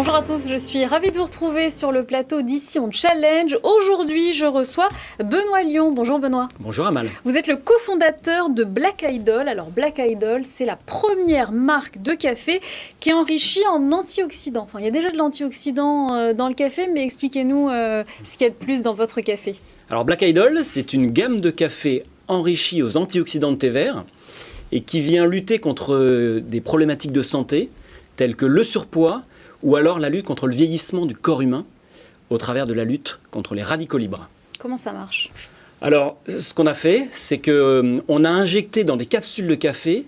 Bonjour à tous, je suis ravie de vous retrouver sur le plateau d'Ici on Challenge. Aujourd'hui, je reçois Benoît Lyon. Bonjour Benoît. Bonjour Amal. Vous êtes le cofondateur de Black Idol. Alors Black Idol, c'est la première marque de café qui est enrichie en antioxydants. Enfin, il y a déjà de l'antioxydant dans le café, mais expliquez-nous ce qu'il y a de plus dans votre café. Alors Black Idol, c'est une gamme de café enrichie aux antioxydants de thé vert et qui vient lutter contre des problématiques de santé telles que le surpoids ou alors la lutte contre le vieillissement du corps humain au travers de la lutte contre les radicaux libres. Comment ça marche ? Alors, ce qu'on a fait, c'est qu'on a injecté dans des capsules de café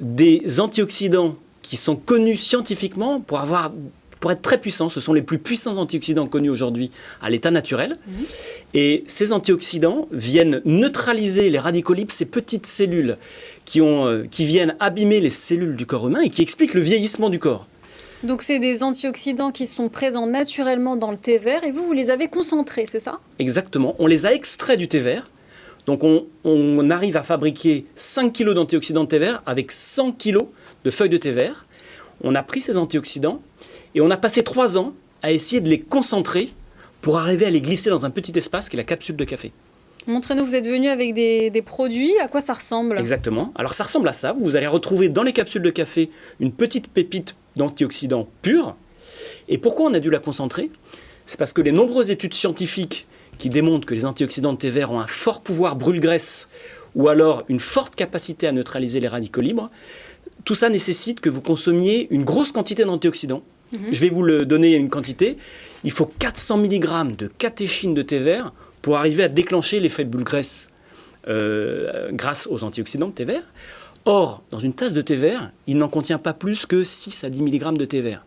des antioxydants qui sont connus scientifiquement pour être très puissants. Ce sont les plus puissants antioxydants connus aujourd'hui à l'état naturel. Et ces antioxydants viennent neutraliser les radicaux libres, ces petites cellules qui viennent abîmer les cellules du corps humain et qui expliquent le vieillissement du corps. Donc c'est des antioxydants qui sont présents naturellement dans le thé vert et vous les avez concentrés, c'est ça ? Exactement. On les a extraits du thé vert. Donc on arrive à fabriquer 5 kg d'antioxydants de thé vert avec 100 kg de feuilles de thé vert. On a pris ces antioxydants et on a passé 3 ans à essayer de les concentrer pour arriver à les glisser dans un petit espace qui est la capsule de café. Montrez-nous, vous êtes venu avec des produits, à quoi ça ressemble ? Exactement. Alors ça ressemble à ça. Vous allez retrouver dans les capsules de café une petite pépite d'antioxydants purs. Et pourquoi on a dû la concentrer ? C'est parce que les nombreuses études scientifiques qui démontrent que les antioxydants de thé vert ont un fort pouvoir brûle-graisse ou alors une forte capacité à neutraliser les radicaux libres, tout ça nécessite que vous consommiez une grosse quantité d'antioxydants. Je vais vous le donner une quantité. Il faut 400 mg de catéchine de thé vert pour arriver à déclencher l'effet de boule-graisse grâce aux antioxydants de thé vert. Or, dans une tasse de thé vert, il n'en contient pas plus que 6 à 10 mg de thé vert.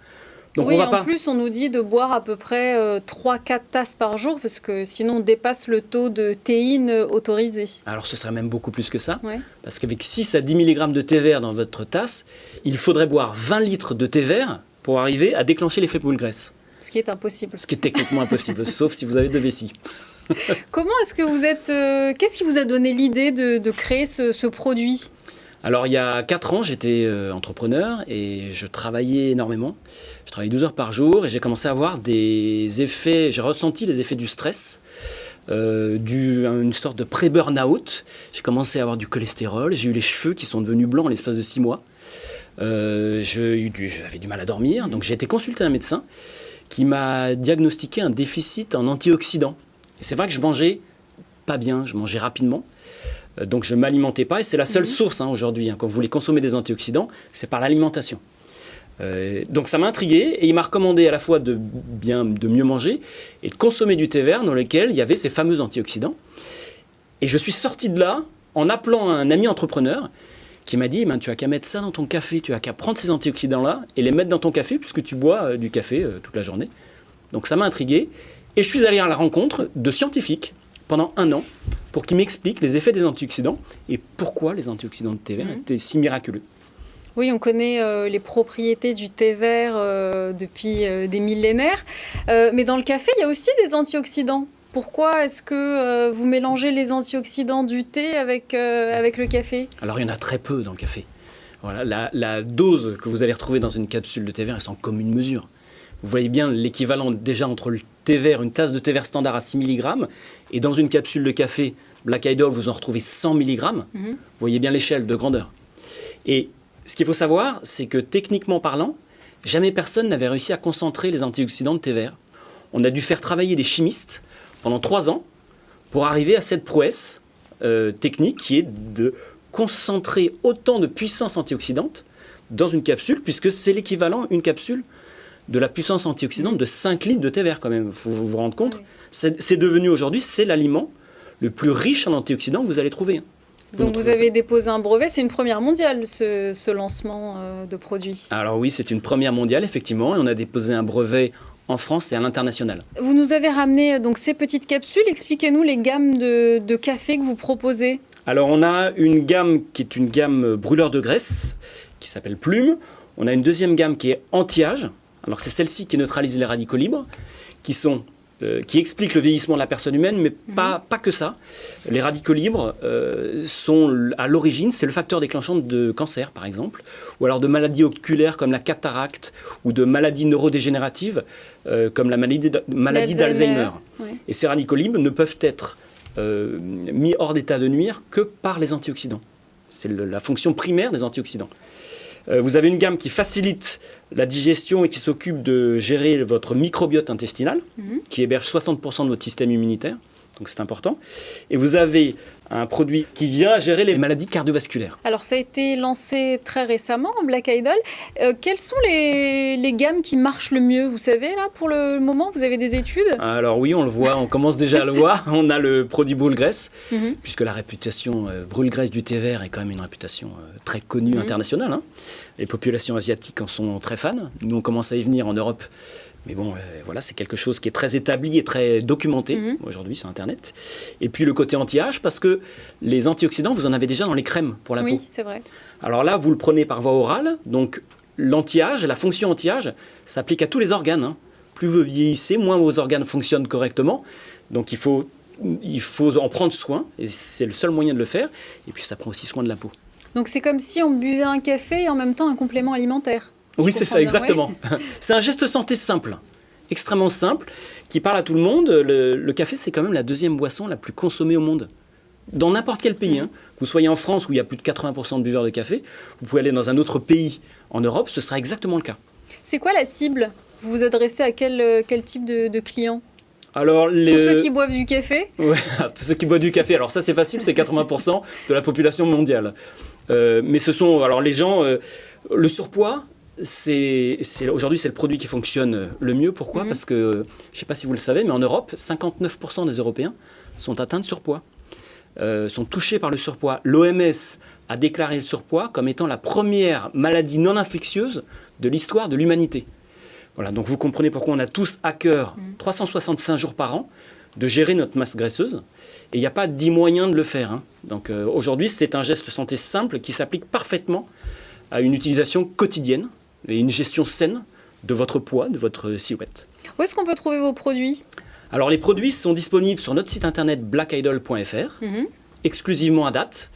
Donc oui, on va en pas... plus, on nous dit de boire à peu près 3-4 tasses par jour, parce que sinon on dépasse le taux de théine autorisé. Alors ce serait même beaucoup plus que ça, Ouais. parce qu'avec 6 à 10 mg de thé vert dans votre tasse, il faudrait boire 20 litres de thé vert pour arriver à déclencher l'effet boule-graisse. Ce qui est impossible. Ce qui est techniquement impossible, sauf si vous avez 2 vessies. Comment est-ce que vous êtes... Qu'est-ce qui vous a donné l'idée de créer ce produit ? Alors il y a 4 ans, j'étais entrepreneur et je travaillais énormément. Je travaillais 12 heures par jour et j'ai commencé à avoir des effets, j'ai ressenti les effets du stress, une sorte de pré-burn-out. J'ai commencé à avoir du cholestérol, j'ai eu les cheveux qui sont devenus blancs en l'espace de 6 mois. J'avais du mal à dormir, donc j'ai été consulter un médecin qui m'a diagnostiqué un déficit en antioxydants. Et c'est vrai que je mangeais pas bien, je mangeais rapidement. Donc je ne m'alimentais pas et c'est la seule source aujourd'hui. Quand vous voulez consommer des antioxydants, c'est par l'alimentation. Donc ça m'a intrigué et il m'a recommandé à la fois de mieux manger et de consommer du thé vert dans lequel il y avait ces fameux antioxydants. Et je suis sorti de là en appelant un ami entrepreneur qui m'a dit tu as qu'à mettre ça dans ton café, tu as qu'à prendre ces antioxydants-là et les mettre dans ton café puisque tu bois du café toute la journée. Donc ça m'a intrigué et je suis allé à la rencontre de scientifiques pendant 1 an pour qu'ils m'expliquent les effets des antioxydants et pourquoi les antioxydants de thé vert étaient si miraculeux. Oui, on connaît les propriétés du thé vert depuis des millénaires, mais dans le café, il y a aussi des antioxydants. Pourquoi est-ce que vous mélangez les antioxydants du thé avec le café ? Alors il y en a très peu dans le café. Voilà, la dose que vous allez retrouver dans une capsule de thé vert est sans commune mesure. Vous voyez bien l'équivalent déjà entre le thé vert, une tasse de thé vert standard à 6 mg, et dans une capsule de café Black Idol, vous en retrouvez 100 mg. Vous voyez bien l'échelle de grandeur. Et ce qu'il faut savoir, c'est que techniquement parlant, jamais personne n'avait réussi à concentrer les antioxydants de thé vert. On a dû faire travailler des chimistes pendant 3 ans pour arriver à cette prouesse technique qui est de concentrer autant de puissance antioxydante dans une capsule, puisque c'est l'équivalent, une capsule, de la puissance antioxydante de 5 litres de thé vert quand même. Il faut vous rendre compte. Oui. C'est devenu aujourd'hui, c'est l'aliment le plus riche en antioxydants que vous allez trouver. Donc vous avez déposé un brevet, c'est une première mondiale ce lancement de produit. Alors oui, c'est une première mondiale effectivement et on a déposé un brevet en France et à l'international. Vous nous avez ramené donc ces petites capsules, expliquez-nous les gammes de café que vous proposez. Alors on a une gamme qui est une gamme brûleur de graisse qui s'appelle Plume. On a une deuxième gamme qui est anti-âge. Alors c'est celle-ci qui neutralise les radicaux libres, qui sont qui explique le vieillissement de la personne humaine, mais pas que ça. Les radicaux libres sont à l'origine, c'est le facteur déclenchant de cancer, par exemple, ou alors de maladies oculaires comme la cataracte, ou de maladies neurodégénératives comme la maladie d'Alzheimer. Ouais. Et ces radicaux libres ne peuvent être mis hors d'état de nuire que par les antioxydants. C'est la fonction primaire des antioxydants. Vous avez une gamme qui facilite la digestion et qui s'occupe de gérer votre microbiote intestinal, qui héberge 60% de votre système immunitaire, donc c'est important. Et vous avez un produit qui vient gérer les maladies cardiovasculaires. Alors ça a été lancé très récemment, Black Idol. Quelles sont les gammes qui marchent le mieux? Vous savez, là, pour le moment, vous avez des études? Alors oui, on le voit, on commence déjà à le voir. On a le produit brûle-graisse, puisque la réputation brûle-graisse du thé vert est quand même une réputation très connue internationale. Hein. Les populations asiatiques en sont très fans. Nous, on commence à y venir en Europe. Mais bon, voilà, c'est quelque chose qui est très établi et très documenté aujourd'hui sur Internet. Et puis le côté anti-âge, parce que les antioxydants, vous en avez déjà dans les crèmes pour la peau. Oui, c'est vrai. Alors là, vous le prenez par voie orale. Donc l'anti-âge, la fonction anti-âge, s'applique à tous les organes. Hein. Plus vous vieillissez, moins vos organes fonctionnent correctement. Donc il faut en prendre soin. Et c'est le seul moyen de le faire. Et puis ça prend aussi soin de la peau. Donc c'est comme si on buvait un café et en même temps un complément alimentaire. Oui, c'est ça, exactement. Ouais. C'est un geste santé simple, extrêmement simple, qui parle à tout le monde. Le café, c'est quand même la deuxième boisson la plus consommée au monde. Dans n'importe quel pays. Hein. Que vous soyez en France, où il y a plus de 80% de buveurs de café, vous pouvez aller dans un autre pays en Europe, ce sera exactement le cas. C'est quoi la cible? Vous vous adressez à quel type de clients? Alors, tous ceux qui boivent du café? Ouais, tous ceux qui boivent du café. Alors ça, c'est facile, c'est 80% de la population mondiale. Mais ce sont, alors les gens, le surpoids, aujourd'hui, c'est le produit qui fonctionne le mieux. Pourquoi? Parce que, je ne sais pas si vous le savez, mais en Europe, 59% des Européens sont atteints de surpoids, sont touchés par le surpoids. L'OMS a déclaré le surpoids comme étant la première maladie non infectieuse de l'histoire de l'humanité. Voilà, donc vous comprenez pourquoi on a tous à cœur, 365 jours par an, de gérer notre masse graisseuse. Et il n'y a pas 10 moyens de le faire. Hein. Donc aujourd'hui, c'est un geste santé simple qui s'applique parfaitement à une utilisation quotidienne et une gestion saine de votre poids, de votre silhouette. Où est-ce qu'on peut trouver vos produits? Alors les produits sont disponibles sur notre site internet blackidol.fr, exclusivement à date,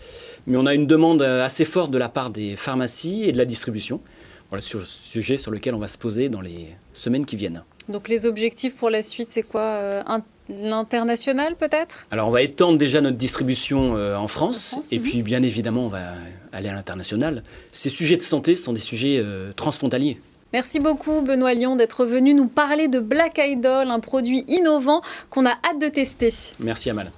mais on a une demande assez forte de la part des pharmacies et de la distribution. Voilà, sur le sujet sur lequel on va se poser dans les semaines qui viennent. Donc les objectifs pour la suite, c'est quoi? L'international peut-être? Alors on va étendre déjà notre distribution en France et puis bien évidemment on va aller à l'international. Ces sujets de santé sont des sujets transfrontaliers. Merci beaucoup Benoît Lion d'être venu nous parler de Black Idol, un produit innovant qu'on a hâte de tester. Merci Amal.